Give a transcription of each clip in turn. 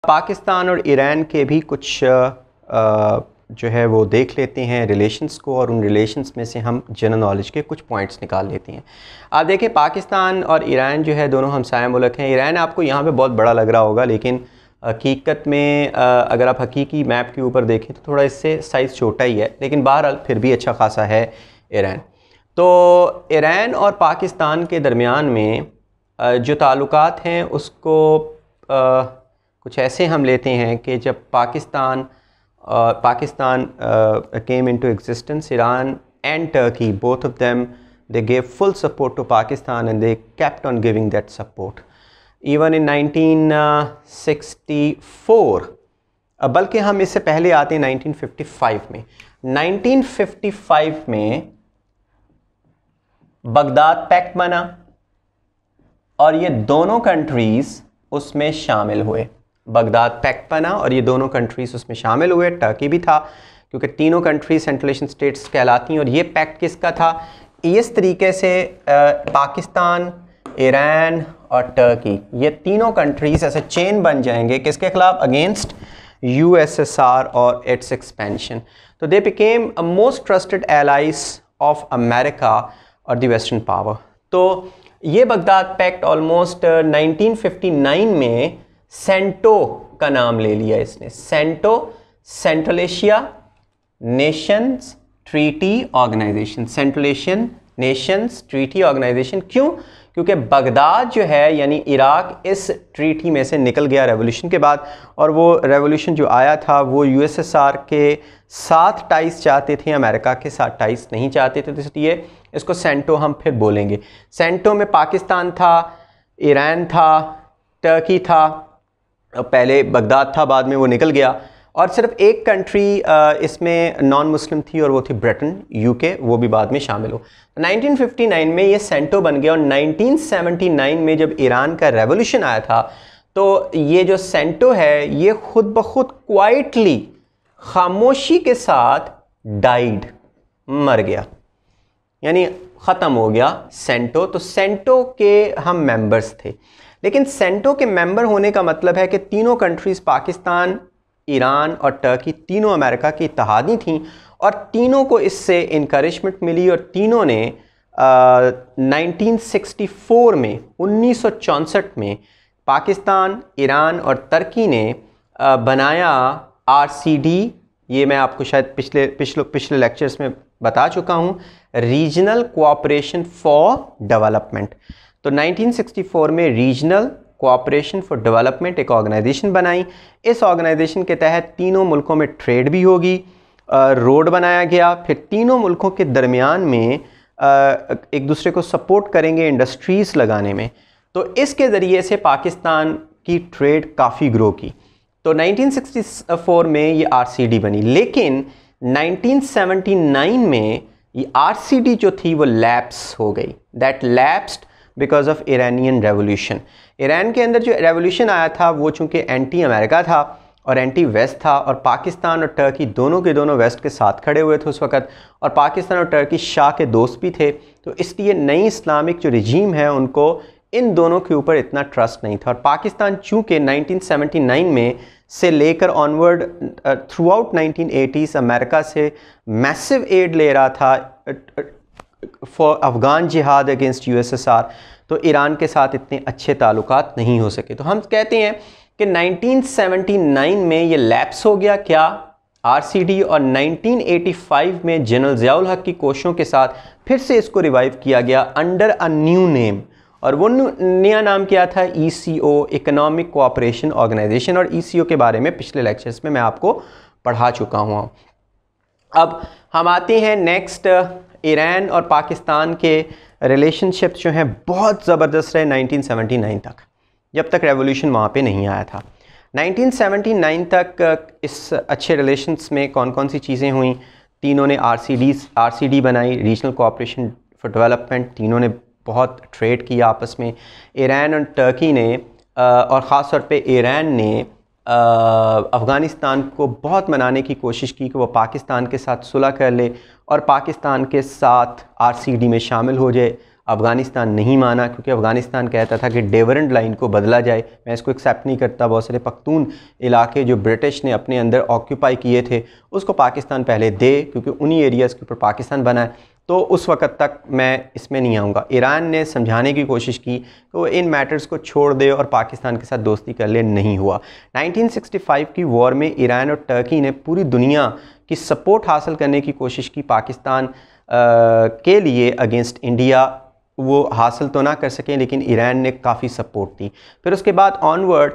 पाकिस्तान और ईरान के भी कुछ जो है वो देख लेते हैं रिलेशंस को, और उन रिलेशंस में से हम जनरल नॉलेज के कुछ पॉइंट्स निकाल लेते हैं। आप देखें पाकिस्तान और ईरान जो है दोनों हमसाया मुल्क हैं। ईरान आपको यहाँ पे बहुत बड़ा लग रहा होगा, लेकिन हकीकत में अगर आप हकीकी मैप के ऊपर देखें तो थोड़ा इससे साइज़ छोटा ही है, लेकिन बहरहाल फिर भी अच्छा खासा है ईरान। तो ईरान और पाकिस्तान के दरमियान में जो ताल्लुकात हैं उसको कुछ ऐसे हम लेते हैं कि जब Pakistan came into existence, Iran and Turkey, both of them, they gave full support to Pakistan and they kept on giving that support. Even in 1964, बल्कि हम इससे पहले आते हैं 1955 में। 1955 में बगदाद पैक्ट बना और ये दोनों कंट्रीज़ उसमें शामिल हुए। बगदाद पैक्ट बना और ये दोनों कंट्रीज़ उसमें शामिल हुए। टर्की भी था, क्योंकि तीनों कंट्रीज सेंट्रल एशियन स्टेट्स कहलाती हैं। और ये पैक्ट किसका था? इस तरीके से पाकिस्तान, ईरान और टर्की, ये तीनों कंट्रीज़ ऐसे चेन बन जाएंगे किसके खिलाफ? अगेंस्ट USSR और इट्स एक्सपेंशन। तो they became a most trusted allies of America और द वेस्टर्न पावर। तो ये बगदाद पैक्ट ऑलमोस्ट 1959 में सेंटो का नाम ले लिया इसने। CENTO, central Asia nations treaty organization, central Asian nations treaty organization. क्यों? क्योंकि बगदाद जो है यानी इराक इस ट्रीटी में से निकल गया रेवोल्यूशन के बाद, और वो रेवोल्यूशन जो आया था वो USSR के साथ टाइस चाहते थे, अमेरिका के साथ टाइस नहीं चाहते थे। तो इसलिए इसको सेंटो हम फिर बोलेंगे। सेंटो में पाकिस्तान था, ईरान था, टर्की था, पहले बगदाद था, बाद में वो निकल गया, और सिर्फ एक कंट्री इसमें नॉन मुस्लिम थी और वो थी ब्रिटेन, UK, वो भी बाद में शामिल हो। 1959 में ये सेंटो बन गया, और 1979 में जब ईरान का रेवोल्यूशन आया था तो ये जो सेंटो है ये खुद ब खुद क्वाइटली, खामोशी के साथ डाइड, मर गया, यानी ख़त्म हो गया सेंटो। तो सेंटो के हम मेंबर्स थे, लेकिन सेंटो के मेंबर होने का मतलब है कि तीनों कंट्रीज़ पाकिस्तान, ईरान और टर्की तीनों अमेरिका की इत्तेहादी थीं, और तीनों को इससे इनकरेजमेंट मिली, और तीनों ने 1964 में 1964 में पाकिस्तान, ईरान और टर्की ने बनाया RCD। ये मैं आपको शायद पिछले लेक्चर्स में बता चुका हूँ, रीजनल कोऑपरेशन फॉर डेवलपमेंट। तो 1964 में रीजनल कोऑपरेशन फॉर डेवलपमेंट एक ऑर्गेनाइजेशन बनाई। इस ऑर्गेनाइजेशन के तहत तीनों मुल्कों में ट्रेड भी होगी, रोड बनाया गया, फिर तीनों मुल्कों के दरमियान में एक दूसरे को सपोर्ट करेंगे इंडस्ट्रीज़ लगाने में। तो इसके ज़रिए से पाकिस्तान की ट्रेड काफ़ी ग्रो की। तो 1964 में ये RCD बनी, लेकिन 1979 में ये RCD जो थी वो लैप्स हो गई। That lapsed because of Iranian revolution. Iran के अंदर जो रेवोल्यूशन आया था वो चूँकि एंटी अमेरिका था और एंटी वेस्ट था, और पाकिस्तान और टर्की दोनों के दोनों वेस्ट के साथ खड़े हुए थे उस वक़्त, और पाकिस्तान और टर्की शाह के दोस्त भी थे। तो इसलिए नई इस्लामिक जो रिजीम है उनको इन दोनों के ऊपर इतना ट्रस्ट नहीं था। और पाकिस्तान चूँकि 1979 में से लेकर onward through out 1980s America से मैसिव एड ले रहा था फॉर अफ़गान जिहाद अगेंस्ट USSR, तो ईरान के साथ इतने अच्छे ताल्लुकात नहीं हो सके। तो हम कहते हैं कि 1979 में ये लैप्स हो गया क्या RCD, और 1985 में जनरल ज़ियाउल हक की कोशिशों के साथ फिर से इसको रिवाइव किया गया अंडर अ न्यू नेम, और वो नया नाम क्या था? ECO, economic cooperation organization. और ECO के बारे में पिछले लेक्चर्स में मैं आपको पढ़ा चुका हूँ। अब हम आते हैं नेक्स्ट, ईरान और पाकिस्तान के रिलेशनशिप्स जो हैं बहुत ज़बरदस्त रहे 1979 तक, जब तक रेवोल्यूशन वहाँ पे नहीं आया था। 1979 तक इस अच्छे रिलेशंस में कौन कौन सी चीज़ें हुई? तीनों ने RCD बनाई, रीजनल कोऑपरेशन फॉर डेवलपमेंट, तीनों ने बहुत ट्रेड किया आपस में। ईरान और टर्की ने और ख़ास तौर पे ईरान ने अफ़गानिस्तान को बहुत मनाने की कोशिश की कि वो पाकिस्तान के साथ सुलह कर ले और पाकिस्तान के साथ RCD में शामिल हो जाए। अफ़गानिस्तान नहीं माना, क्योंकि अफ़गानिस्तान कहता था कि डिविडेंड लाइन को बदला जाए। मैं इसको एक्सेप्ट नहीं करता। बहुत सारे पख्तून इलाके जो ब्रिटिश ने अपने अंदर ऑक्यूपाई किए थे उसको पाकिस्तान पहले दे, क्योंकि उन्हीं एरियाज़ के ऊपर पाकिस्तान बना है। तो उस वक़्त तक मैं इसमें नहीं आऊँगा। ईरान ने समझाने की कोशिश की कि वो इन मैटर्स को छोड़ दे और पाकिस्तान के साथ दोस्ती कर ले, नहीं हुआ। 1965 की वॉर में ईरान और टर्की ने पूरी दुनिया की सपोर्ट हासिल करने की कोशिश की पाकिस्तान के लिए अगेंस्ट इंडिया। वो हासिल तो ना कर सकें, लेकिन ईरान ने काफ़ी सपोर्ट दी। फिर उसके बाद ऑनवर्ड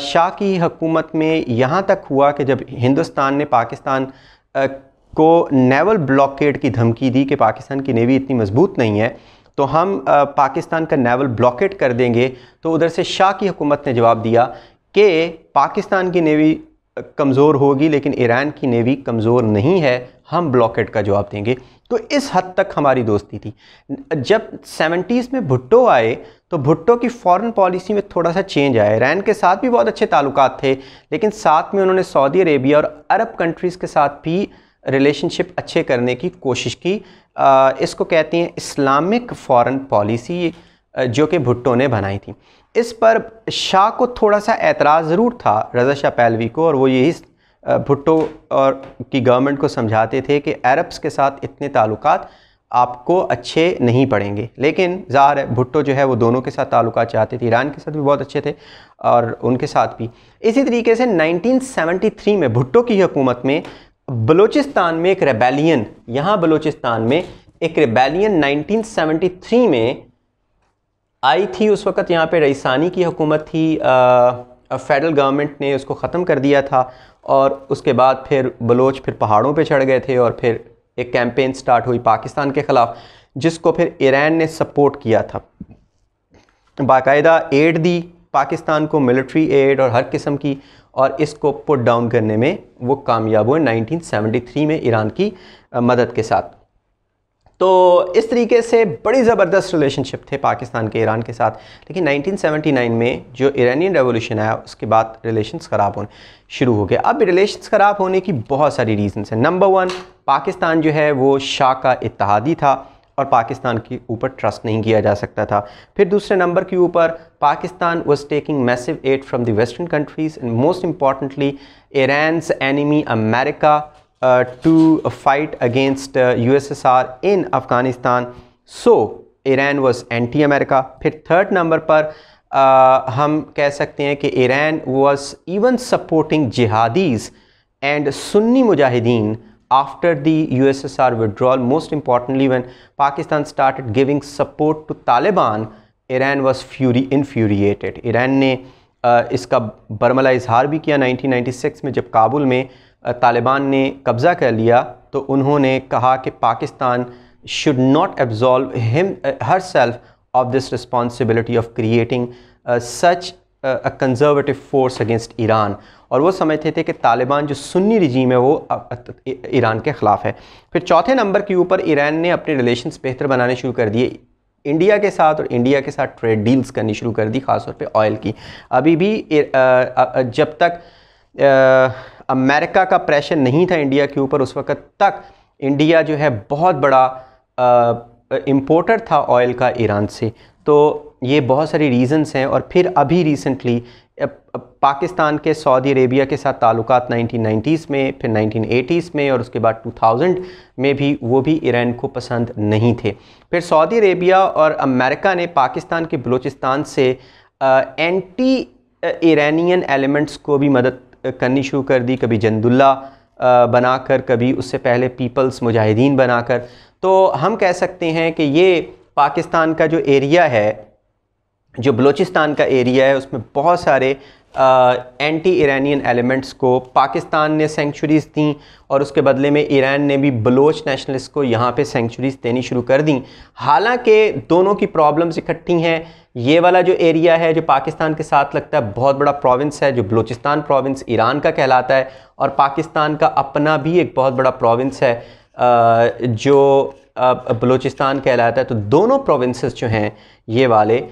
शाह की हुकूमत में यहाँ तक हुआ कि जब हिंदुस्तान ने पाकिस्तान को नेवल ब्लॉकेड की धमकी दी कि पाकिस्तान की नेवी इतनी मजबूत नहीं है तो हम पाकिस्तान का नेवल ब्लॉकेड कर देंगे, तो उधर से शाह की हुकूमत ने जवाब दिया कि पाकिस्तान की नेवी कमज़ोर होगी लेकिन ईरान की नेवी कमज़ोर नहीं है, हम ब्लॉकेड का जवाब देंगे। तो इस हद तक हमारी दोस्ती थी। जब 70s में भुट्टो आए तो भुट्टो की फॉरेन पॉलिसी में थोड़ा सा चेंज आया। ईरान के साथ भी बहुत अच्छे ताल्लुकात थे, लेकिन साथ में उन्होंने सऊदी अरेबिया और अरब कंट्रीज़ के साथ भी रिलेशनशिप अच्छे करने की कोशिश की। इसको कहते हैं इस्लामिक फॉरेन पॉलिसी, जो कि भुट्टो ने बनाई थी। इस पर शाह को थोड़ा सा एतराज़ ज़रूर था, रज़ा शाह पहलवी को, और वो यही भुट्टो और की गवर्नमेंट को समझाते थे कि अरब्स के साथ इतने ताल्लुकात आपको अच्छे नहीं पड़ेंगे। लेकिन ज़ाहिर है भुट्टो जो है वो दोनों के साथ ताल्लुकात चाहते थे, ईरान के साथ भी बहुत अच्छे थे और उनके साथ भी। इसी तरीके से 1973 में भुट्टो की हुकूमत में बलूचिस्तान में एक रेबेलियन, यहाँ बलूचिस्तान में एक रेबेलियन 1973 में आई थी। उस वक़्त यहाँ पे रईसानी की हुकूमत थी, फेडरल गवर्नमेंट ने उसको ख़त्म कर दिया था और उसके बाद फिर बलोच फिर पहाड़ों पे चढ़ गए थे और फिर एक कैंपेन स्टार्ट हुई पाकिस्तान के ख़िलाफ़, जिसको फिर ईरान ने सपोर्ट किया था। बाकायदा एड दी पाकिस्तान को, मिलिट्री एड और हर किस्म की, और इसको पुट डाउन करने में वो कामयाब हुए 1973 में ईरान की मदद के साथ। तो इस तरीके से बड़ी ज़बरदस्त रिलेशनशिप थे पाकिस्तान के ईरान के साथ। लेकिन 1979 में जो इरानियन रेवोल्यूशन आया उसके बाद रिलेशंस ख़राब होने शुरू हो गए। अब रिलेशंस ख़राब होने की बहुत सारी रीज़न्स हैं। नंबर 1, पाकिस्तान जो है वो शाह का इत्तेहादी था और पाकिस्तान के ऊपर ट्रस्ट नहीं किया जा सकता था। फिर दूसरे नंबर के ऊपर Pakistan was taking massive aid from the western countries and most importantly Iran's enemy America to fight against USSR in Afghanistan, so Iran was anti-America। फिर थर्ड नंबर पर हम कह सकते हैं कि Iran was even supporting jihadis and Sunni mujahideen after the USSR withdrawal। Most importantly, when Pakistan started giving support to Taliban, Iran was infuriated। Iran ने इसका बरमला इजहार भी किया 1996 में जब काबुल में तालिबान ने कब्ज़ा कर लिया, तो उन्होंने कहा कि Pakistan should not absolve her self of this responsibility of creating such a conservative force against Iran. और वो समझते थे कि तालिबान जो सुन्नी रजीम है वो ईरान के ख़िलाफ़ है। फिर चौथे नंबर के ऊपर ईरान ने अपने रिलेशंस बेहतर बनाने शुरू कर दिए इंडिया के साथ, और इंडिया के साथ ट्रेड डील्स करनी शुरू कर दी, ख़ासतौर पे ऑयल की। अभी भी जब तक अमेरिका का प्रेशर नहीं था इंडिया के ऊपर, उस वक़्त तक इंडिया जो है बहुत बड़ा इम्पोर्टर था ऑयल का ईरान से। तो ये बहुत सारी रीज़न्स हैं। और फिर अभी रिसेंटली पाकिस्तान के सऊदी अरेबिया के साथ ताल्लुकात 1990s में, फिर 1980s में और उसके बाद 2000 में भी वो भी ईरान को पसंद नहीं थे। फिर सऊदी अरेबिया और अमेरिका ने पाकिस्तान के बलूचिस्तान से एंटी ईरानियन एलिमेंट्स को भी मदद करनी शुरू कर दी, कभी जंदुल्ला बनाकर, कभी उससे पहले पीपल्स मुजाहिदीन बनाकर। तो हम कह सकते हैं कि ये पाकिस्तान का जो एरिया है, जो बलूचिस्तान का एरिया है, उसमें बहुत सारे एंटी ईरानियन एलिमेंट्स को पाकिस्तान ने सेंचुरीज़ दी और उसके बदले में ईरान ने भी बलोच नेशनलिस्ट को यहाँ पे सेंचुरीज़ देनी शुरू कर दी। हालांकि दोनों की प्रॉब्लम्स इकट्ठी हैं। ये वाला जो एरिया है जो पाकिस्तान के साथ लगता है बहुत बड़ा प्रोविंस है, जो बलूचिस्तान प्रोविंस ईरान का कहलाता है, और पाकिस्तान का अपना भी एक बहुत बड़ा प्रोविंस है जो बलूचिस्तान कहलाता है। तो दोनों प्रोविंसेस जो हैं ये वाले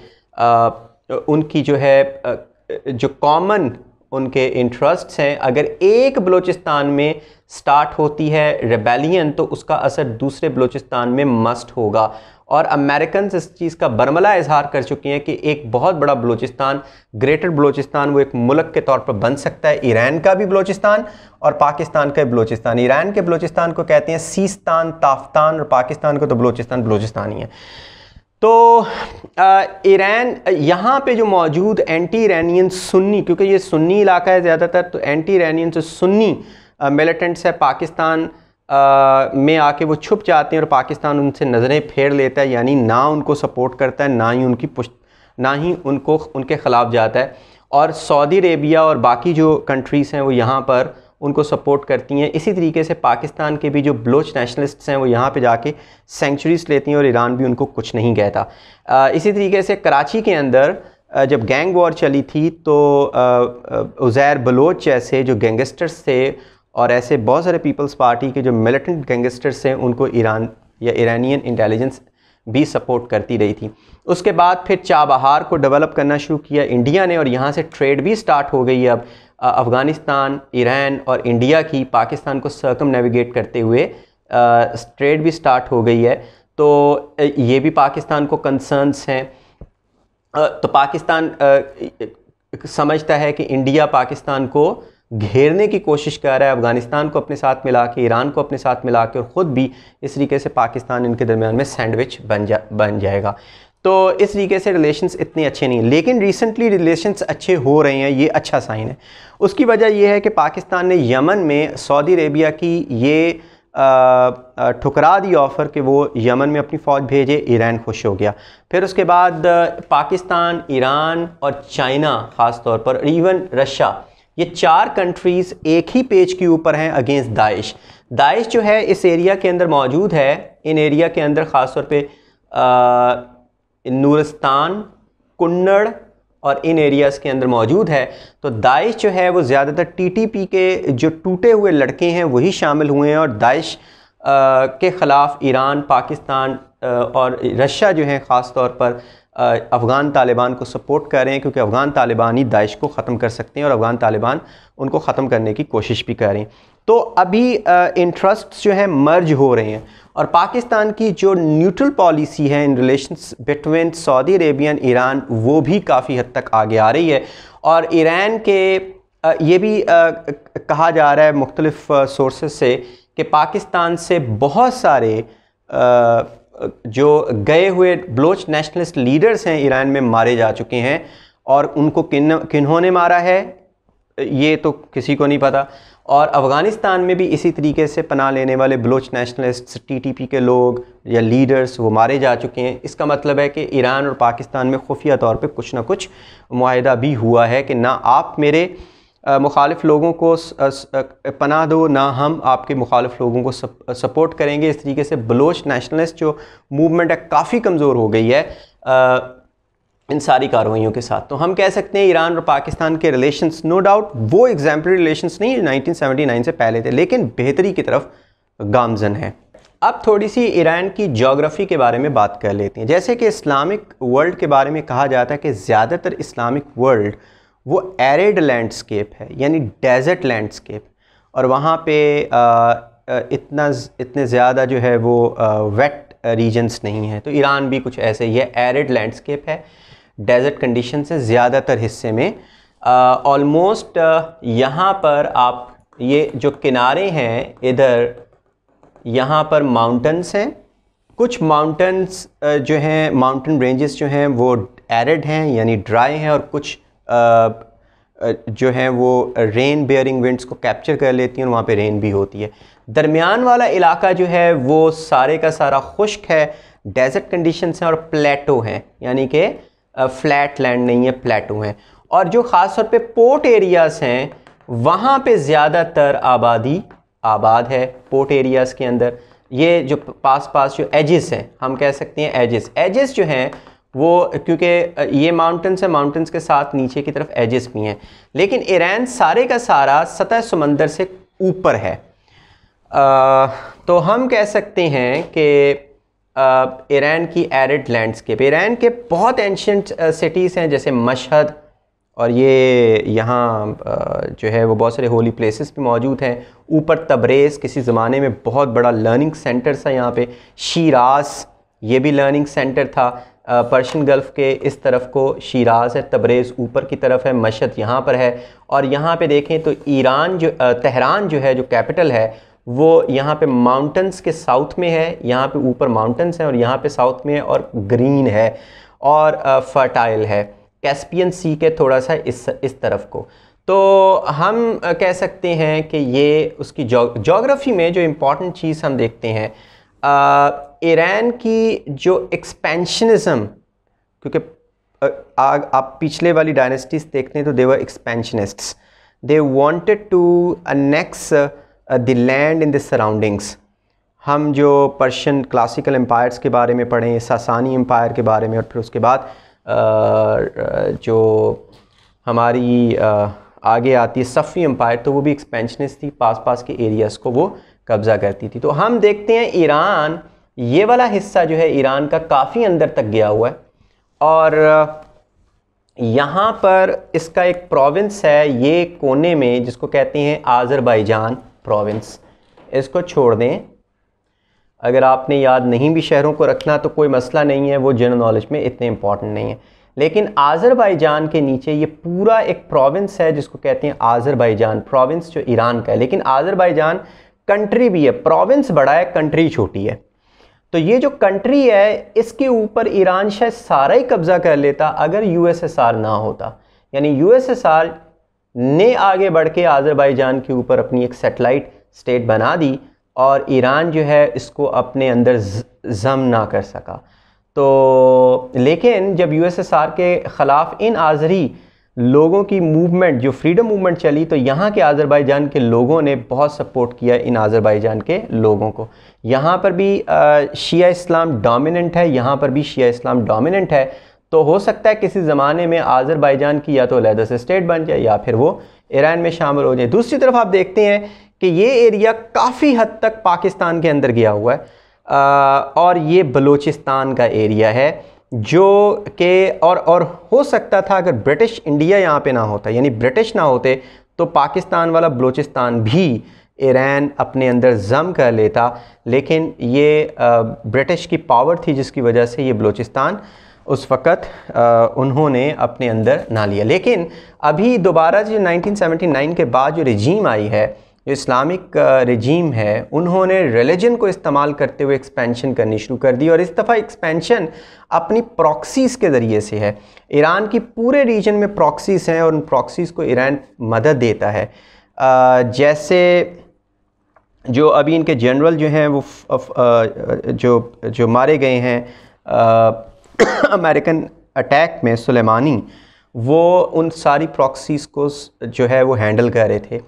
उनकी जो है जो कॉमन उनके इंटरेस्ट्स हैं, अगर एक बलूचिस्तान में स्टार्ट होती है रेबेलियन तो उसका असर दूसरे बलूचिस्तान में मस्ट होगा। और अमेरिकन इस चीज़ का बरमला इजहार कर चुके हैं कि एक बहुत बड़ा बलूचिस्तान, ग्रेटर बलूचिस्तान, वो एक मुल्क के तौर पर बन सकता है। ईरान का भी बलूचिस्तान और पाकिस्तान का बलूचिस्तान। ईरान के बलूचिस्तान को कहते हैं सीस्तान, ताफ्तान, और पाकिस्तान को तो बलूचिस्तान ही है। तो ईरान यहाँ पे जो मौजूद एंटी ईरानियन सुन्नी, क्योंकि ये सुन्नी इलाका है ज़्यादातर, तो एंटी ईरानियन जो सुन्नी मिलिटेंट्स है पाकिस्तान में आके वो छुप जाते हैं और पाकिस्तान उनसे नज़रें फेर लेता है, यानी ना उनको सपोर्ट करता है, ना ही उनको उनके ख़िलाफ़ जाता है। और सऊदी अरेबिया और बाकी जो कंट्रीज़ हैं वो यहाँ पर उनको सपोर्ट करती हैं। इसी तरीके से पाकिस्तान के भी जो बलोच नेशनलिस्ट्स हैं वो यहाँ पे जाके सेंचुरीज लेती हैं और ईरान भी उनको कुछ नहीं कहता। इसी तरीके से कराची के अंदर जब गैंग वॉर चली थी तो उज़ैर बलोच जैसे जो गैंगस्टर्स थे और ऐसे बहुत सारे पीपल्स पार्टी के जो मिलिटेंट गैंगस्टर्स हैं उनको ईरान या ईरानियन इंटेलिजेंस भी सपोर्ट करती रही थी। उसके बाद फिर चाबहार को डेवलप करना शुरू किया इंडिया ने, और यहाँ से ट्रेड भी स्टार्ट हो गई है। अब अफ़गानिस्तान, ईरान और इंडिया की पाकिस्तान को सर्कम नेविगेट करते हुए ट्रेड भी स्टार्ट हो गई है। तो ये भी पाकिस्तान को कंसर्न्स हैं। तो पाकिस्तान समझता है कि इंडिया पाकिस्तान को घेरने की कोशिश कर रहा है, अफ़गानिस्तान को अपने साथ मिला के, ईरान को अपने साथ मिला के, और ख़ुद भी इस तरीके से पाकिस्तान इनके दरमियान में सैंडविच बन जाएगा। तो इस तरीके से रिलेशंस इतने अच्छे नहीं हैं, लेकिन रिसेंटली रिलेशंस अच्छे हो रहे हैं, ये अच्छा साइन है। उसकी वजह यह है कि पाकिस्तान ने यमन में सऊदी अरेबिया की ये ठुकरा दी ऑफ़र कि वो यमन में अपनी फ़ौज भेजे, ईरान खुश हो गया। फिर उसके बाद पाकिस्तान, ईरान और चाइना ख़ास तौर पर, इवन रशिया, ये 4 कंट्रीज़ एक ही पेज के ऊपर हैं अगेंस्ट दाइश। दाइश जो है इस एरिया के अंदर मौजूद है, इन एरिया के अंदर ख़ास तौर पे नूरिस्तान, कुन्नड़ और इन एरियाज़ के अंदर मौजूद है। तो दाइश जो है वो ज़्यादातर टीटीपी के जो टूटे हुए लड़के हैं वही शामिल हुए हैं, और दाइश के ख़िलाफ़ ईरान, पाकिस्तान और रशिया जो हैं ख़ास तौर पर अफ़गान तालिबान को सपोर्ट कर रहे हैं, क्योंकि अफ़गान तालिबान ही दाइश को ख़त्म कर सकते हैं और अफ़गान तालिबान उनको ख़त्म करने की कोशिश भी कर रहे हैं। तो अभी इंटरेस्ट जो है मर्ज हो रहे हैं, और पाकिस्तान की जो न्यूट्रल पॉलिसी है in relations between Saudi Arabia and Iran वो भी काफ़ी हद तक आगे आ रही है। और ईरान के ये भी कहा जा रहा है मुख्तलिफ सोर्सेज से कि पाकिस्तान से बहुत सारे जो गए हुए बलोच नेशनलिस्ट लीडर्स हैं ईरान में मारे जा चुके हैं, और उनको किन्होंने मारा है ये तो किसी को नहीं पता। और अफ़गानिस्तान में भी इसी तरीके से पनाह लेने वाले बलोच नेशनलिस्ट्स, टीटीपी के लोग या लीडर्स वो मारे जा चुके हैं। इसका मतलब है कि ईरान और पाकिस्तान में खुफिया तौर पे कुछ ना कुछ मुआहिदा भी हुआ है कि ना आप मेरे मुखालिफ लोगों को पनाह दो, ना हम आपके मुखालिफ लोगों को सपोर्ट करेंगे। इस तरीके से बलोच नेशनलिस्ट जो मूवमेंट है काफ़ी कमज़ोर हो गई है इन सारी कार्रवाइयों के साथ। तो हम कह सकते हैं ईरान और पाकिस्तान के रिलेशंस नो डाउट वो एग्जाम्पलरी रिलेशंस नहीं 1979 से पहले थे, लेकिन बेहतरी की तरफ गामजन है। अब थोड़ी सी ईरान की जोग्राफ़ी के बारे में बात कर लेते हैं। जैसे कि इस्लामिक वर्ल्ड के बारे में कहा जाता है कि ज़्यादातर इस्लामिक वर्ल्ड वो एरिड लैंडस्केप है, यानी डेजर्ट लैंडस्केप, और वहाँ पे इतने ज़्यादा जो है वो वेट रीजन्स नहीं है। तो ईरान भी कुछ ऐसे ही है, एरिड लैंडस्केप है, डेजर्ट कंडीशन से ज़्यादातर हिस्से में। ऑलमोस्ट यहाँ पर आप ये जो किनारे हैं इधर, यहाँ पर माउंटेंस हैं, कुछ माउंटेंस जो हैं, माउंटेन रेंजेस जो हैं वो एरिड हैं यानी ड्राई हैं, और कुछ जो हैं वो रेन बेयरिंग विंड्स को कैप्चर कर लेती हैं और वहाँ पे रेन भी होती है। दरमियान वाला इलाका जो है वो सारे का सारा खुश्क है, डेजर्ट कंडीशंस हैं और प्लेटो हैं, यानी कि फ्लैट लैंड नहीं है, प्लेटो हैं। और जो ख़ास तौर पे पोर्ट एरियाज़ हैं वहाँ पे ज़्यादातर आबादी आबाद है। पोर्ट एरियाज़ के अंदर ये जो पास जो एजेस हैं, हम कह सकते हैं एजेस जो हैं वो, क्योंकि ये माउंटेन्स है, माउंटेन्स के साथ नीचे की तरफ एजेस भी हैं, लेकिन ईरान सारे का सारा सतह समंदर से ऊपर है। तो हम कह सकते हैं कि ईरान की एरिड लैंडस्केप, ईरान के बहुत एंशिएंट सिटीज़ हैं जैसे मशहद, और ये यहाँ जो है वो बहुत सारे होली प्लेसेस भी मौजूद हैं। ऊपर तबरेज़ किसी ज़माने में बहुत बड़ा लर्निंग सेंटर था यहाँ पे, शिराज़ ये भी लर्निंग सेंटर था। पर्शियन गल्फ़ के इस तरफ को शिराज़ है, तबरेज़ ऊपर की तरफ है, मशहद यहाँ पर है। और यहाँ पे देखें तो ईरान जो तेहरान जो है, जो कैपिटल है, वो यहाँ पे माउंटेंस के साउथ में है। यहाँ पे ऊपर माउंटेंस हैं और यहाँ पे साउथ में है और ग्रीन है और फर्टाइल है, कैस्पियन सी के थोड़ा सा इस तरफ को। तो हम कह सकते हैं कि ये उसकी जोग्राफ़ी में जो इम्पॉर्टेंट चीज़ हम देखते हैं, ईरान की जो एक्सपेंशनिज़म, क्योंकि आप पिछले वाली डायनेस्टीज़ देखते हैं तो they were expansionists, they wanted to annex the land in the surroundings. हम जो पर्शियन क्लासिकल एम्पायर्स के बारे में पढ़ें, सासानी एम्पायर के बारे में, और फिर उसके बाद जो हमारी आगे आती है सफ़ी एम्पायर, तो वो भी एक्सपेंशनिस्ट थी, पास के एरियाज़ को वो कब्ज़ा करती थी। तो हम देखते हैं ईरान, ये वाला हिस्सा जो है ईरान का काफ़ी अंदर तक गया हुआ है और यहाँ पर इसका एक प्रोविंस है ये कोने में, जिसको कहते हैं आज़रबाईजान प्रोविंस। इसको छोड़ दें, अगर आपने याद नहीं भी शहरों को रखना तो कोई मसला नहीं है, वो जनरल नॉलेज में इतने इंपॉर्टेंट नहीं है। लेकिन आज़रबाईजान के नीचे ये पूरा एक प्रोविंस है जिसको कहते हैं आज़रबाईजान प्रोविंस, जो ईरान का है। लेकिन आज़रबाईजान कंट्री भी है, प्रोविंस बड़ा है, कंट्री छोटी है। तो ये जो कंट्री है इसके ऊपर ईरान शायद सारा ही कब्ज़ा कर लेता अगर यूएसएसआर ना होता। यानी यूएसएसआर ने आगे बढ़ के आज़रबाईजान के ऊपर अपनी एक सैटेलाइट स्टेट बना दी और ईरान जो है इसको अपने अंदर जम ना कर सका। तो लेकिन जब यूएसएसआर के ख़िलाफ़ इन आज़री लोगों की मूवमेंट, जो फ्रीडम मूवमेंट चली, तो यहाँ के आज़रबाईजान के लोगों ने बहुत सपोर्ट किया इन आज़रबाईजान के लोगों को। यहाँ पर भी शिया इस्लाम डोमिनेंट है, यहाँ पर भी शिया इस्लाम डोमिनेंट है। तो हो सकता है किसी ज़माने में आज़रबाईजान की या तो अलहदा से स्टेट बन जाए या फिर वो ईरान में शामिल हो जाए। दूसरी तरफ आप देखते हैं कि ये एरिया काफ़ी हद तक पाकिस्तान के अंदर गया हुआ है और ये बलूचिस्तान का एरिया है, जो कि और हो सकता था अगर ब्रिटिश इंडिया यहाँ पे ना होता, यानी ब्रिटिश ना होते, तो पाकिस्तान वाला बलूचिस्तान भी ईरान अपने अंदर जम कर लेता। लेकिन ये ब्रिटिश की पावर थी जिसकी वजह से ये बलूचिस्तान उस वक़्त उन्होंने अपने अंदर ना लिया। लेकिन अभी दोबारा जो 1979 के बाद जो रिजीम आई है, जो इस्लामिक रिजीम है, उन्होंने रिलीजन को इस्तेमाल करते हुए एक्सपेंशन करनी शुरू कर दी और इस दफ़ा एक्सपेंशन अपनी प्रॉक्सीज़ के ज़रिए से है। ईरान की पूरे रीजन में प्रॉक्सीज़ हैं और उन प्रॉक्सीज़ को ईरान मदद देता है। जैसे जो अभी इनके जनरल जो हैं वो जो मारे गए हैं अमेरिकन अटैक में, सुलेमानी, वो उन सारी प्रॉक्सीज़ को जो है वो हैंडल कर रहे थे।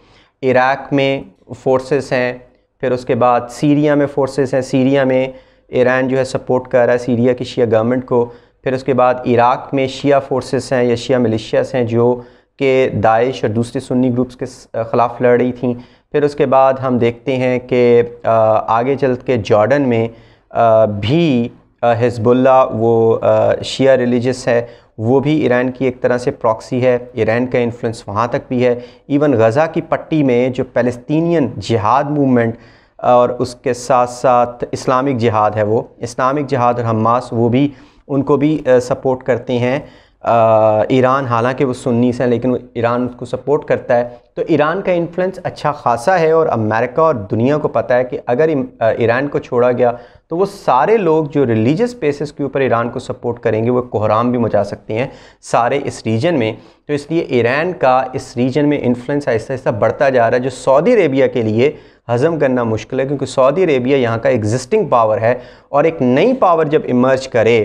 इराक़ में फोर्सेस हैं, फिर उसके बाद सीरिया में फोर्सेस हैं, सीरिया में ईरान जो है सपोर्ट कर रहा है सीरिया की शिया गवर्नमेंट को। फिर उसके बाद इराक़ में शिया फोर्सेस हैं या शिया मिलिशियास हैं जो कि दाइश और दूसरे सुन्नी ग्रुप्स के ख़िलाफ़ लड़ रही थी। फिर उसके बाद हम देखते हैं कि आगे चल के जॉर्डन में भी हिज़्बुल्लाह, वो शिया रिलीजियस है, वो भी ईरान की एक तरह से प्रॉक्सी है। ईरान का इन्फ्लुएंस वहाँ तक भी है। इवन गज़ा की पट्टी में जो पैलेस्टीनियन जिहाद मूवमेंट और उसके साथ साथ इस्लामिक जिहाद है, वो इस्लामिक जिहाद और हमास, वो भी उनको भी सपोर्ट करते हैं ईरान। हालांकि वो सुन्नीस हैं लेकिन वो ईरान को सपोर्ट करता है। तो ईरान का इन्फ्लुएंस अच्छा खासा है और अमेरिका और दुनिया को पता है कि अगर ईरान को छोड़ा गया तो वो सारे लोग जो रिलीजियस बेसिस के ऊपर ईरान को सपोर्ट करेंगे वो कोहराम भी मचा सकते हैं सारे इस रीजन में। तो इसलिए ईरान का इस रीजन में इन्फ्लुएंस आहिस्ता आहिस्ता बढ़ता जा रहा है, जो सऊदी अरेबिया के लिए हज़म करना मुश्किल है, क्योंकि सऊदी अरेबिया यहाँ का एग्जिस्टिंग पावर है और एक नई पावर जब इमर्ज करे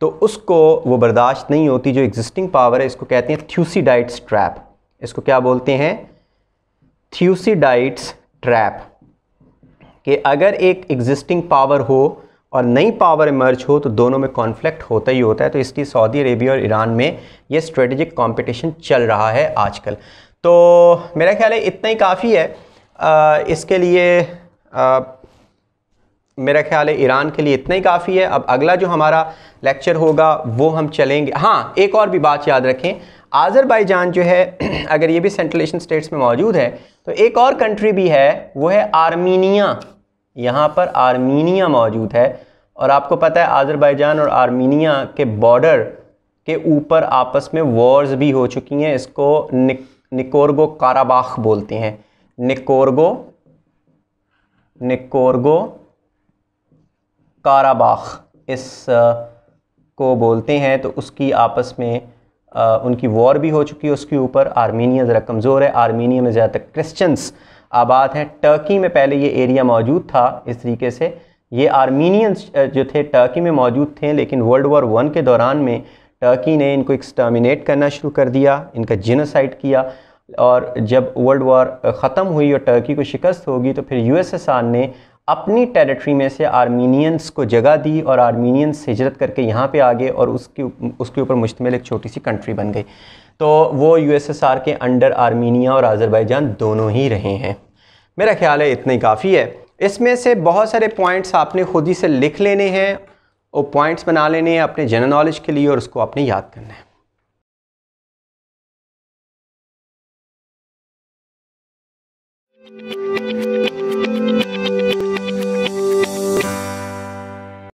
तो उसको वो बर्दाश्त नहीं होती। जो एग्जिस्टिंग पावर है, इसको कहते हैं थ्यूसिडाइट्स ट्रैप। इसको क्या बोलते हैं? थ्यूसिडाइट्स ट्रैप। कि अगर एक एग्जिस्टिंग पावर हो और नई पावर इमर्ज हो तो दोनों में कॉन्फ्लिक्ट होता ही होता है। तो इसलिए सऊदी अरेबिया और ईरान में ये स्ट्रेटेजिक कंपटीशन चल रहा है आजकल। तो मेरा ख्याल है इतना ही काफ़ी है इसके लिए। मेरा ख्याल है ईरान के लिए इतना ही काफ़ी है। अब अगला जो हमारा लेक्चर होगा वो हम चलेंगे। हाँ, एक और भी बात याद रखें, आज़रबाईजान जो है अगर ये भी सेंट्रल एशियन स्टेट्स में मौजूद है तो एक और कंट्री भी है, वो है आर्मीनिया। यहाँ पर आर्मीनिया मौजूद है। और आपको पता है आज़रबाईजान और आर्मीनिया के बॉर्डर के ऊपर आपस में वॉर्स भी हो चुकी हैं। इसको निकोर्गो काराबाख बोलते हैं। निकोर्गो काराबाख इस को बोलते हैं। तो उसकी आपस में उनकी वॉर भी हो चुकी है उसके ऊपर। आर्मीनिया ज़रा कमज़ोर है, आर्मीनिया में ज़्यादातर क्रिश्चियंस आबाद हैं। टर्की में पहले ये एरिया मौजूद था। इस तरीके से ये आर्मीनियंस जो थे टर्की में मौजूद थे, लेकिन वर्ल्ड वॉर 1 के दौरान में टर्की ने इनको एक्सटर्मिनेट करना शुरू कर दिया, इनका जिनोसाइड किया। और जब वर्ल्ड वॉर ख़त्म हुई और टर्की को शिकस्त होगी तो फिर यूएसएसआर ने अपनी टेरिटरी में से आर्मीनियंस को जगह दी और आर्मीनियंस हिजरत करके यहाँ पे आ गए और उसके ऊपर मुश्तमिल एक छोटी सी कंट्री बन गई। तो वो यूएसएसआर के अंडर आर्मीनिया और आज़रबाईजान दोनों ही रहे हैं। मेरा ख्याल है इतना ही काफ़ी है। इसमें से बहुत सारे पॉइंट्स आपने खुद ही से लिख लेने हैं और पॉइंट्स बना लेने हैं अपने जनरल नॉलेज के लिए और उसको आपने याद करना है।